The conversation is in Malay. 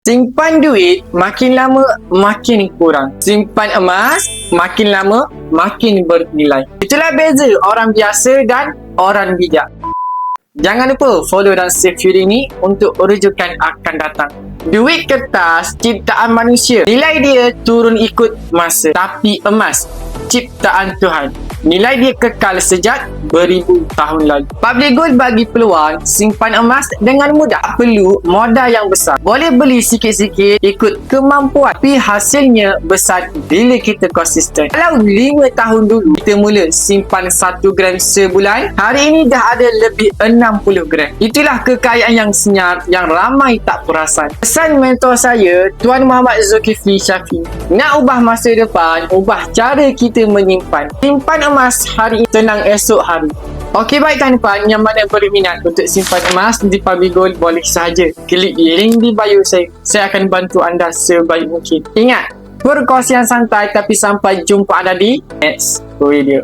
Simpan duit makin lama makin kurang. Simpan emas makin lama makin bernilai. Itulah beza orang biasa dan orang bijak. Jangan lupa follow dan save video ini untuk rujukan akan datang. Duit kertas ciptaan manusia, nilai dia turun ikut masa. Tapi emas ciptaan Tuhan, nilai dia kekal sejak beribu tahun lalu. Public Gold bagi peluang simpan emas dengan mudah. Tak perlu modal yang besar. Boleh beli sikit-sikit ikut kemampuan. Tapi hasilnya besar bila kita konsisten. Kalau 5 tahun dulu kita mula simpan 1 gram sebulan, hari ini dah ada lebih 60 gram. Itulah kekayaan yang senyap yang ramai tak perasan. Pesan mentor saya, Tuan Muhammad Zulkifli Syafiq, nak ubah masa depan, ubah cara kita menyimpan. Simpan emas hari ini, tenang esok hari. Okey, baik tuan-tuan yang mana berminat untuk simpan emas di Public Gold, boleh sahaja klik link di bio saya. Saya akan bantu anda sebaik mungkin. Ingat, berkongsian santai, tapi sampai jumpa anda di next video.